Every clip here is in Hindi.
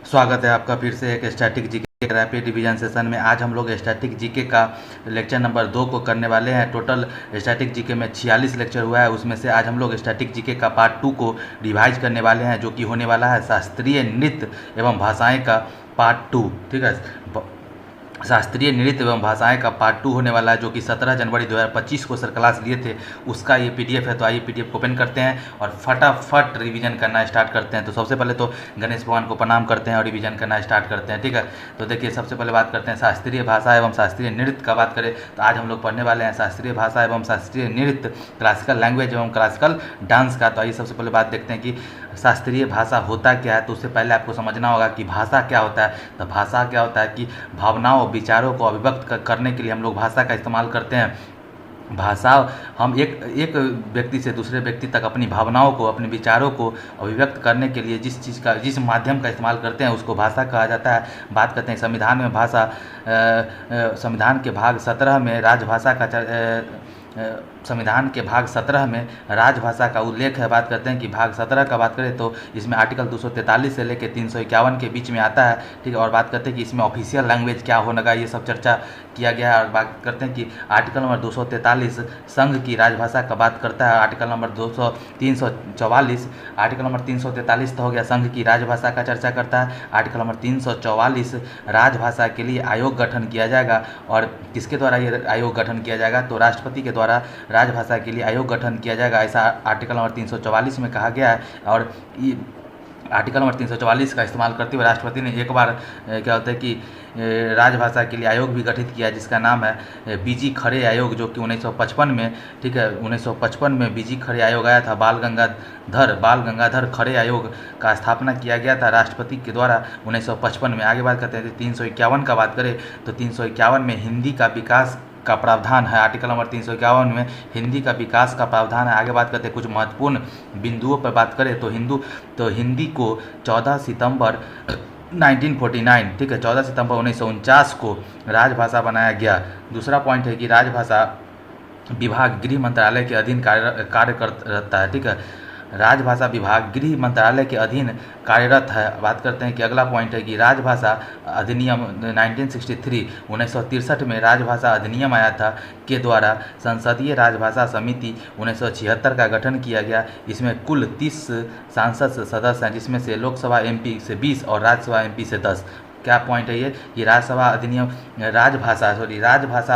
स्वागत है आपका फिर से एक static GK rapid revision session में। आज हम लोग स्टैटिक जीके का लेक्चर नंबर 2 को करने वाले हैं। टोटल स्टैटिक जीके में 46 लेक्चर हुआ है, उसमें से आज हम लोग स्टैटिक जीके का पार्ट 2 को रिवाइज करने वाले हैं, जो कि होने वाला है शास्त्रीय नृत्य एवं भाषाएं का पार्ट 2। ठीक है, शास्त्रीय नृत्य एवं भाषाएं का पार्ट 2 होने वाला है, जो कि 17 जनवरी 2025 को सर क्लास लिए थे, उसका ये पीडीएफ है। तो आइए पीडीएफ को ओपन करते हैं और फटाफट रिवीजन करना स्टार्ट करते हैं। तो सबसे पहले तो गणेश भगवान को प्रणाम करते हैं और रिवीजन करना स्टार्ट करते हैं। ठीक है, तो देखिए सबसे पहले बात करते हैं शास्त्रीय भाषा एवं शास्त्रीय नृत्य का। बात करें तो आज हम लोग पढ़ने वाले हैं शास्त्रीय भाषा एवं शास्त्रीय नृत्य, क्लासिकल लैंग्वेज एवं क्लासिकल डांस का। तो आइए सबसे पहले बात देखते हैं कि शास्त्रीय भाषा होता क्या है। तो उससे पहले आपको समझना होगा कि भाषा क्या होता है। तो भाषा क्या होता है कि भावनाओं विचारों को अभिव्यक्त करने के लिए हम लोग भाषा का इस्तेमाल करते हैं। भाषा हम एक व्यक्ति से दूसरे व्यक्ति तक अपनी भावनाओं को, अपने विचारों को अभिव्यक्त करने के लिए जिस माध्यम का इस्तेमाल करते हैं उसको भाषा कहा जाता है। बात करते हैं संविधान में भाषा, संविधान के भाग 17 में राजभाषा का संविधान के भाग 17 में राजभाषा का उल्लेख है। बात करते हैं कि भाग 17 का बात करें तो इसमें आर्टिकल 243 से लेकर 351 के बीच में आता है। ठीक है, और बात करते हैं कि इसमें ऑफिशियल लैंग्वेज क्या होगा, ये सब चर्चा किया गया है। और बात करते हैं कि आर्टिकल नंबर 243 संघ की राजभाषा का बात करता है। आर्टिकल नंबर 344, आर्टिकल नंबर 343 तो हो गया संघ की राजभाषा का चर्चा करता है। आर्टिकल नंबर 344 राजभाषा के लिए आयोग गठन किया जाएगा। और किसके द्वारा ये आयोग गठन किया जाएगा, तो राष्ट्रपति के द्वारा राजभाषा के लिए आयोग गठन किया जाएगा, ऐसा आर्टिकल नंबर 344 में कहा गया है। और आर्टिकल नंबर 344 का इस्तेमाल करते हुए राष्ट्रपति ने एक बार क्या होता है कि राजभाषा के लिए आयोग भी गठित किया, जिसका नाम है बीजी खड़े आयोग, जो कि 1955 में, ठीक है, 1955 में बीजी खड़े आयोग आया था। बाल गंगाधर खड़े आयोग का स्थापना किया गया था राष्ट्रपति के द्वारा 1955 में। आगे बात करते हैं 351 का बात करें तो 351 में हिंदी का विकास का प्रावधान है। आर्टिकल नंबर 351 में हिंदी का विकास का प्रावधान है। आगे बात करते हैं कुछ महत्वपूर्ण बिंदुओं पर बात करें तो हिंदी को 14 सितंबर 1949, ठीक है, 14 सितंबर 1949 को राजभाषा बनाया गया। दूसरा पॉइंट है कि राजभाषा विभाग गृह मंत्रालय के अधीन कार्य करता है। ठीक है, राजभाषा विभाग गृह मंत्रालय के अधीन कार्यरत है। बात करते हैं कि अगला पॉइंट है कि राजभाषा अधिनियम 1963 में राजभाषा अधिनियम आया था, के द्वारा संसदीय राजभाषा समिति 1976 का गठन किया गया। इसमें कुल 30 सांसद सदस्य हैं, जिसमें से लोकसभा एमपी से 20 और राज्यसभा एमपी से 10। क्या पॉइंट है ये कि राजभाषा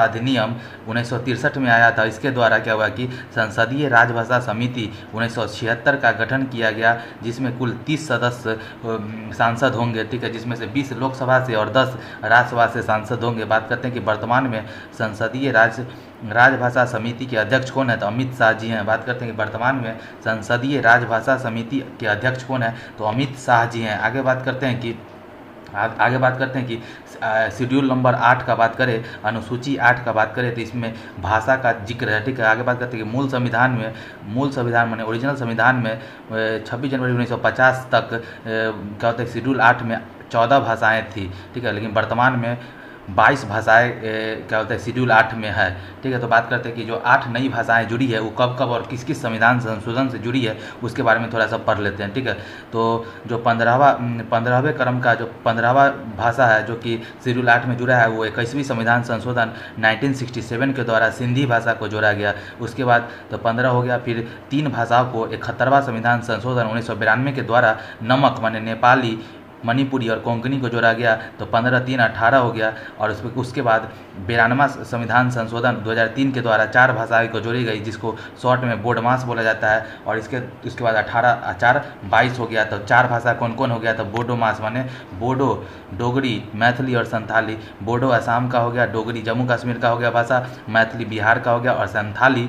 अधिनियम 1963 में आया था। इसके द्वारा क्या हुआ कि संसदीय राजभाषा समिति 1976 का गठन किया गया, जिसमें कुल 30 सदस्य सांसद होंगे। ठीक है, जिसमें से 20 लोकसभा से और 10 राज्यसभा से सांसद होंगे। बात करते हैं कि वर्तमान में संसदीय राजभाषा समिति के अध्यक्ष कौन है, तो अमित शाह जी हैं। बात करते हैं कि वर्तमान में संसदीय राजभाषा समिति के अध्यक्ष कौन है, तो अमित शाह जी हैं। आगे बात करते हैं कि शेड्यूल नंबर 8 का बात करें, अनुसूची 8 का बात करें तो इसमें भाषा का जिक्र है। ठीक है, आगे बात करते हैं कि मूल संविधान माने ओरिजिनल संविधान में 26 जनवरी 1950 तक क्या होता है, शेड्यूल 8 में 14 भाषाएं थी। ठीक है, लेकिन वर्तमान में 22 भाषाएं क्या होता है शेड्यूल 8 में है। ठीक है, तो बात करते हैं कि जो 8 नई भाषाएं जुड़ी है वो कब और किस संविधान संशोधन से जुड़ी है, उसके बारे में थोड़ा सा पढ़ लेते हैं। ठीक है, तो जो 15वें क्रम का जो 15वां भाषा है जो कि शेड्यूल 8 में जुड़ा है, वो 21वीं संविधान संशोधन 1967 के द्वारा सिंधी भाषा को जोड़ा गया। उसके बाद तो 15 हो गया, फिर 3 भाषाओं को 71वां संविधान संशोधन 1992 के द्वारा नमक माने नेपाली, मणिपुरी और कोंकणी को जोड़ा गया, तो 15 3 18 हो गया। और उसके बाद 92वां संविधान संशोधन 2003 के द्वारा 4 भाषाएं को जोड़ी गई, जिसको शॉर्ट में बोडमास बोला जाता है। और उसके बाद 18 4 22 हो गया। तो 4 भाषा कौन कौन हो गया, तो बोडोमास माने बोडो, डोगरी, मैथिली और संथाली। बोडो असम का हो गया, डोगरी जम्मू कश्मीर का हो गया भाषा, मैथिली बिहार का हो गया, और संथाली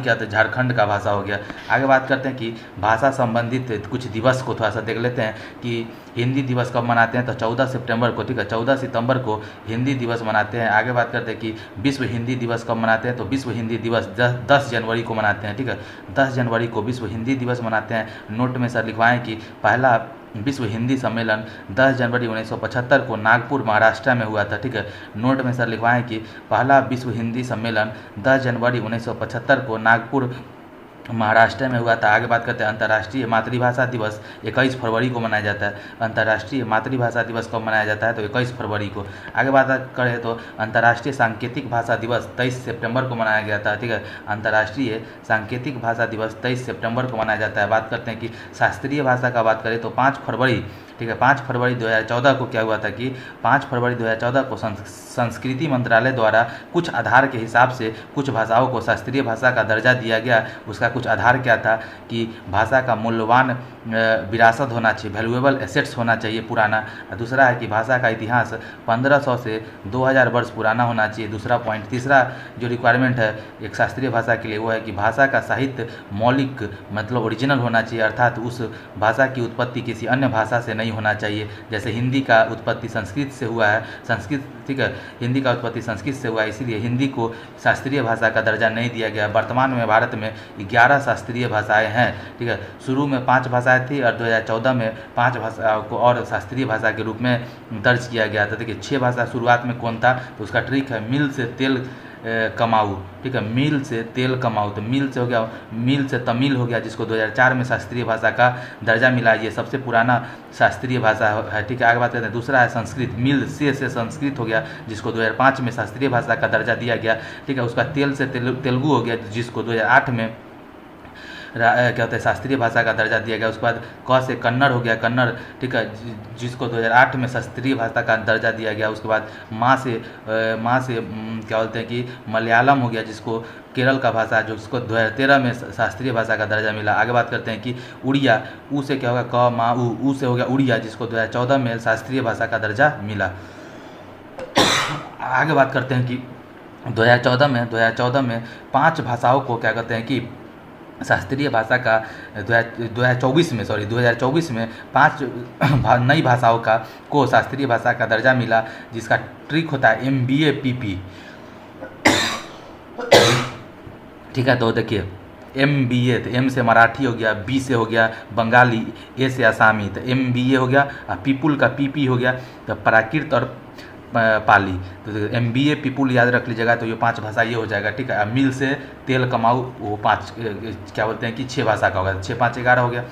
क्या होता है, झारखंड का भाषा हो गया। आगे बात करते हैं कि भाषा संबंधित कुछ दिवस को थोड़ा सा देख लेते हैं कि हिंदी दिवस कब मनाते हैं, तो 14 सितंबर को। ठीक है, 14 सितंबर को हिंदी दिवस मनाते हैं। आगे बात करते हैं कि विश्व हिंदी दिवस कब मनाते हैं, तो विश्व हिंदी दिवस 10 जनवरी को मनाते हैं। ठीक है, 10 जनवरी को विश्व हिंदी दिवस मनाते हैं। नोट में सर लिखवाएं कि पहला विश्व हिंदी सम्मेलन 10 जनवरी 1975 को नागपुर महाराष्ट्र में हुआ था। ठीक है, नोट में सर लिखवाएं कि पहला विश्व हिंदी सम्मेलन 10 जनवरी 1975 को नागपुर महाराष्ट्र में हुआ था। आगे बात करते हैं अंतर्राष्ट्रीय मातृभाषा दिवस 21 फरवरी को मनाया जाता है। अंतर्राष्ट्रीय मातृभाषा दिवस कब मनाया जाता है? तो 21 फरवरी को। आगे बात करें तो अंतर्राष्ट्रीय सांकेतिक भाषा दिवस 23 सितंबर को मनाया गया था। ठीक है, अंतर्राष्ट्रीय सांकेतिक भाषा दिवस 23 सितंबर को मनाया जाता है। बात करते हैं कि शास्त्रीय भाषा का बात करें तो 5 फरवरी, ठीक है, 5 फरवरी 2014 को क्या हुआ था कि 5 फरवरी 2014 को संस्कृति मंत्रालय द्वारा कुछ आधार के हिसाब से कुछ भाषाओं को शास्त्रीय भाषा का दर्जा दिया गया। उसका कुछ आधार क्या था कि भाषा का मूल्यवान विरासत होना चाहिए, वैल्यूएबल एसेट्स होना चाहिए पुराना। दूसरा है कि भाषा का इतिहास 1500 से 2000 वर्ष पुराना होना चाहिए। दूसरा पॉइंट, तीसरा जो रिक्वायरमेंट है एक शास्त्रीय भाषा के लिए वो है कि भाषा का साहित्य मौलिक मतलब ओरिजिनल होना चाहिए, अर्थात उस भाषा की उत्पत्ति किसी अन्य भाषा से नहीं होना चाहिए। जैसे हिंदी का उत्पत्ति संस्कृत से हुआ है, संस्कृत, ठीक है, हिंदी का उत्पत्ति संस्कृत से हुआ है, इसीलिए हिंदी को शास्त्रीय भाषा का दर्जा नहीं दिया गया। वर्तमान में भारत में 11 शास्त्रीय भाषाएं हैं। ठीक है, शुरू में 5 भाषाएं थी और 2014 में 5 भाषाओं को और शास्त्रीय भाषा के रूप में दर्ज किया गया था। देखिए 6 भाषा शुरुआत में कौन था, तो उसका ट्रिक है मिल से तेल कमाऊ। ठीक है, मिल से तेल कमाऊ, तो मिल से हो गया, मिल से तमिल हो गया जिसको 2004 में शास्त्रीय भाषा का दर्जा मिला। ये सबसे पुराना शास्त्रीय भाषा है। ठीक है, आगे बात करते हैं। दूसरा है संस्कृत, मिल से संस्कृत हो गया जिसको 2005 में शास्त्रीय भाषा का दर्जा दिया गया। ठीक है, उसका तेल से तेलुगु हो गया जिसको 2008 में क्या होता है शास्त्रीय भाषा का दर्जा दिया गया। उसके बाद क से कन्नड़ हो गया, कन्नड़, ठीक है, जिसको 2008 में शास्त्रीय भाषा का दर्जा दिया गया। उसके बाद माँ से क्या बोलते हैं कि मलयालम हो गया जिसको केरल का भाषा जो उसको 2013 में शास्त्रीय भाषा का दर्जा मिला। आगे बात करते हैं कि उड़िया, ऊ से क्या होगा क मा ऊ से हो गया उड़िया जिसको 2014 में शास्त्रीय भाषा का दर्जा मिला। आगे बात करते हैं कि 2014 में 5 भाषाओं को क्या कहते हैं कि शास्त्रीय भाषा का 2024 में 5 नई भाषाओं को शास्त्रीय भाषा का दर्जा मिला जिसका ट्रिक होता है MBA PP। ठीक है, तो देखिए MBA, तो M से मराठी हो गया, B से हो गया बंगाली, A से आसामी, तो MBA हो गया। और पीपुल का PP हो गया, तो प्राकृत और पाली। तो MBA पीपुल याद रख लीजिएगा, तो ये 5 भाषा ये हो जाएगा। ठीक है, मिल से तेल कमाऊ वो 5 क्या बोलते हैं कि 6 भाषा का होगा, 6 5 11 हो गया।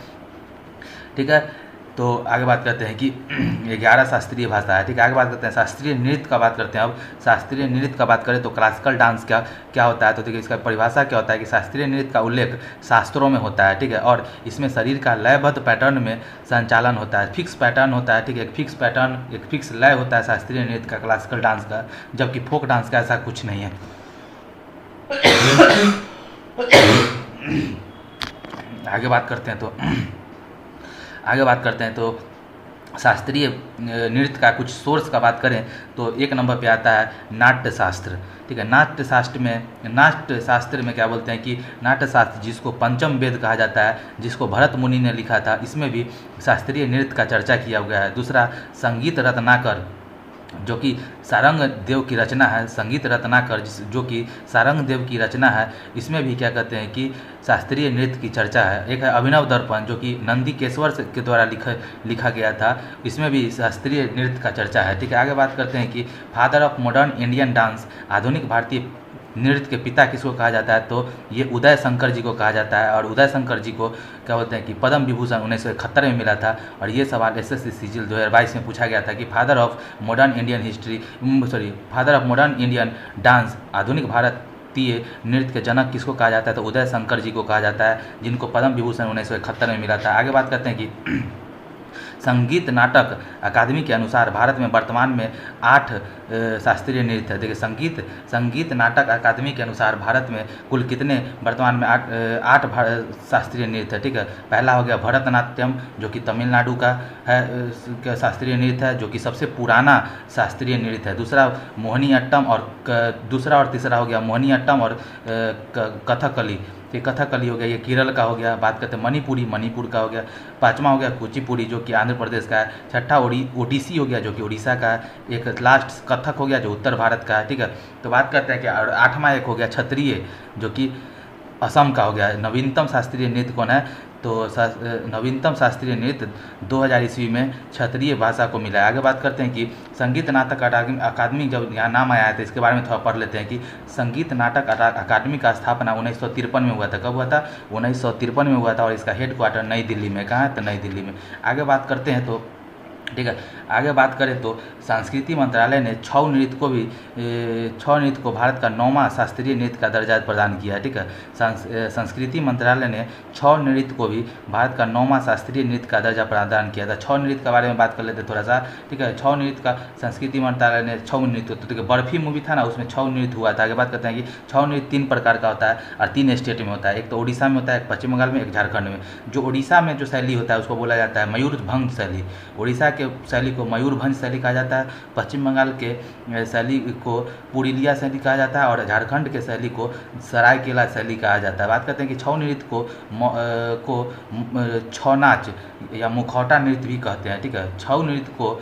ठीक है, तो आगे बात करते हैं कि 11 शास्त्रीय भाषा है। ठीक है, आगे बात करते हैं शास्त्रीय नृत्य का बात करते हैं। अब शास्त्रीय नृत्य का बात करें तो क्लासिकल डांस क्या होता है, तो देखिए इसका परिभाषा क्या होता है कि शास्त्रीय नृत्य का उल्लेख शास्त्रों में होता है। ठीक है, और इसमें शरीर का लयबद्ध पैटर्न में संचालन होता है, फिक्स पैटर्न होता है। ठीक है, एक फिक्स पैटर्न, एक फिक्स लय होता है शास्त्रीय नृत्य का, क्लासिकल डांस का, जबकि फोक डांस का ऐसा कुछ नहीं है। आगे बात करते हैं तो शास्त्रीय नृत्य का कुछ सोर्स का बात करें तो 1 नंबर पे आता है नाट्य शास्त्र। ठीक है, नाट्य शास्त्र में क्या बोलते हैं कि नाट्य शास्त्र जिसको पंचम वेद कहा जाता है, जिसको भरत मुनि ने लिखा था, इसमें भी शास्त्रीय नृत्य का चर्चा किया गया है। दूसरा संगीत रत्नाकर जो कि सारंग देव की रचना है, संगीत रत्नाकर जो कि सारंग देव की रचना है, इसमें भी क्या कहते हैं कि शास्त्रीय नृत्य की चर्चा है। एक है अभिनव दर्पण जो कि नंदीकेश्वर के द्वारा लिखा गया था, इसमें भी शास्त्रीय नृत्य का चर्चा है। ठीक है, आगे बात करते हैं कि father of modern Indian dance, आधुनिक भारतीय नृत्य के पिता किसको कहा जाता है, तो ये उदय शंकर जी को कहा जाता है। और उदय शंकर जी को क्या बोलते हैं कि पद्म विभूषण 1971 में मिला था। और ये सवाल SSC सीजीएल 2022 में पूछा गया था कि father of modern Indian dance, आधुनिक भारतीय नृत्य के जनक किसको कहा जाता है, तो उदय शंकर जी को कहा जाता है, जिनको पद्म विभूषण 1971 में मिला था। आगे बात करते हैं कि संगीत नाटक अकादमी के अनुसार भारत में वर्तमान में 8 शास्त्रीय नृत्य है। देखिए संगीत नाटक अकादमी के अनुसार भारत में कुल कितने वर्तमान में 8 शास्त्रीय नृत्य है। ठीक है, पहला हो गया भरतनाट्यम जो कि तमिलनाडु का है शास्त्रीय नृत्य है, जो कि सबसे पुराना शास्त्रीय नृत्य है। दूसरा मोहिनीअट्टम और तीसरा हो गया मोहिनीअट्टम और कथकली। ये कथकली हो गया, ये केरल का हो गया। बात करते हैं मणिपुर का हो गया। 5वां हो गया कुचिपुड़ी जो कि आंध्र प्रदेश का है। 6ठा ओडिसी हो गया जो कि उड़ीसा का है। एक लास्ट कथक हो गया जो उत्तर भारत का है। ठीक है, तो बात करते हैं कि 8वां एक हो गया क्षत्रिय जो कि असम का हो गया। नवीनतम शास्त्रीय नृत्य कौन है, तो नवीनतम शास्त्रीय नृत्य 2000 ईस्वी में क्षत्रिय भाषा को मिला है। आगे बात करते हैं कि संगीत नाटक अकादमी जब यहाँ नाम आया है तो इसके बारे में थोड़ा पढ़ लेते हैं कि संगीत नाटक अकादमी का स्थापना 1953 में हुआ था। कब हुआ था? 1953 में हुआ था और इसका हेड क्वार्टर नई दिल्ली में। कहाँ है? तो नई दिल्ली में। आगे बात करते हैं तो ठीक है, आगे बात करें तो संस्कृति मंत्रालय ने छऊ नृत्य को भारत का 9वां शास्त्रीय नृत्य का दर्जा प्रदान किया है। ठीक है, संस्कृति मंत्रालय ने छऊ नृत्य को भी भारत का 9वां शास्त्रीय नृत्य का दर्जा प्रदान किया था। छऊ नृत्य के बारे में बात कर लेते हैं थोड़ा सा। ठीक है, छऊ नृत्य का संस्कृति मंत्रालय ने छऊ नृत्य, तो ठीक है, बर्फी मूवी था ना, उसमें छऊ नृत्य हुआ था। आगे बात करते हैं कि छऊ नृत्य 3 प्रकार का होता है और 3 स्टेट में होता है। एक तो उड़ीसा में होता है, एक पश्चिम बंगाल में, एक झारखंड में। जो उड़ीसा में जो शैली होता है उसको बोला जाता है मयूरभंज शैली। उड़ीसा के शैली को मयूरभंज शैली कहा जाता है। पश्चिम बंगाल के शैली को पुरुलिया शैली कहा जाता है और झारखंड के शैली को सरायकेला शैली कहा जाता है। बात करते हैं कि छऊ नृत्य को छऊ नाच या मुखौटा नृत्य भी कहते हैं। ठीक है, छऊ नृत्य को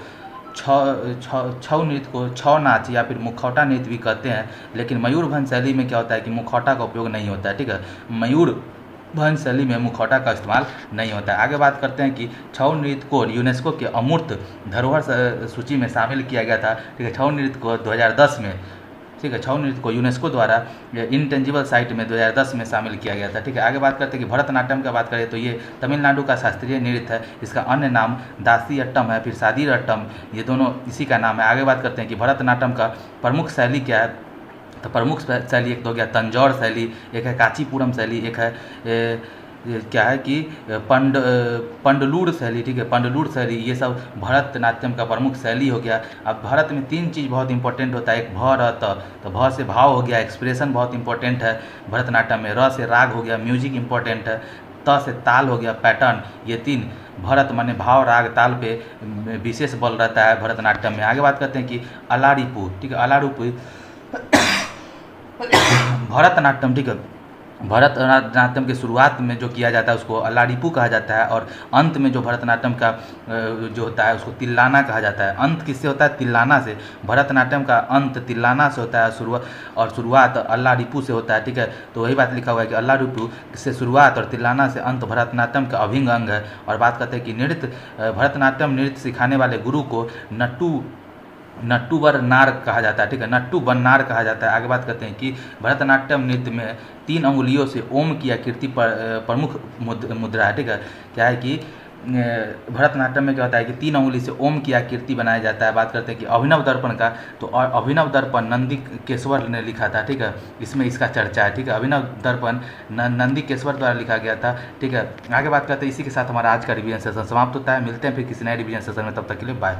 छऊ नाच या फिर मुखौटा नृत्य भी कहते हैं। लेकिन मयूरभंज शैली में क्या होता है कि मुखौटा का उपयोग नहीं होता है। ठीक है, मयूरभंज शैली में मुखौटा का इस्तेमाल नहीं होता है। आगे बात करते हैं कि छऊ नृत्य को यूनेस्को के अमूर्त धरोहर सूची में शामिल किया गया था। ठीक है, छऊ नृत्य को 2010 में, ठीक है, छऊ नृत्य को यूनेस्को द्वारा इंटेंजिबल साइट में 2010 में शामिल किया गया था। ठीक है, आगे बात करते हैं कि भरतनाट्यम का बात करें तो ये तमिलनाडु का शास्त्रीय नृत्य है। इसका अन्य नाम दासी अट्टम है, फिर सादी अट्टम, ये दोनों इसी का नाम है। आगे बात करते हैं कि भरतनाट्यम का प्रमुख शैली क्या है, तो प्रमुख शैली एक तो हो गया तंजौर शैली, एक है कांचीपुरम शैली, एक है क्या है कि पंडलूर शैली। ठीक है, पंडलूर शैली, ये सब भरतनाट्यम का प्रमुख शैली हो गया। अब भारत में 3 चीज़ बहुत इंपॉर्टेंट होता है, एक भ र त, तो भ से भाव हो गया, एक्सप्रेशन बहुत इंपॉर्टेंट है भरतनाट्यम में। र से राग हो गया, म्यूजिक इंपॉर्टेंट है। त से ताल हो गया, पैटर्न। ये 3 भरत माने भाव राग ताल पे विशेष बल रहता है भरतनाट्यम में। आगे बात करते हैं कि अलाड़ीपू। ठीक है, अलाड़ीपू भरतनाट्यम, ठीक है, भरतनाट्यम के शुरुआत में जो किया जाता है उसको अलाड़ीपू कहा जाता है और अंत में जो भरतनाट्यम का जो होता है उसको तिल्लाना कहा जाता है। अंत किससे होता है? तिल्लाना से। भरतनाट्यम का अंत तिल्लाना से होता है और शुरुआत अलाड़ीपू से होता है। ठीक है, तो वही बात लिखा हुआ है कि अलाड़ीपू से शुरुआत और तिल्लाना से अंत भरतनाट्यम का अभिन्न अंग है। और बात करते हैं कि भरतनाट्यम नृत्य सिखाने वाले गुरु को नट्टूबर नार कहा जाता है। ठीक है, नट्टूबर नार कहा जाता है। आगे बात करते हैं कि भरतनाट्यम नृत्य में 3 अंगुलियों से ओम की आकृति प्रमुख मुद्रा है। ठीक है, क्या है कि भरतनाट्यम में क्या होता है कि 3 अंगुली से ओम की आकृति बनाया जाता है। बात करते हैं कि अभिनव दर्पण का, तो अभिनव दर्पण नंदीकेश्वर ने लिखा था। ठीक है, इसमें इसका चर्चा है। ठीक है, अभिनव दर्पण नंदीकेश्वर द्वारा लिखा गया था। ठीक है, आगे बात करते हैं, इसी के साथ हमारा आज का रिवीजन सेशन समाप्त होता है। मिलते हैं फिर किसी नए रिवीजन सेशन में, तब तक के लिए बाय।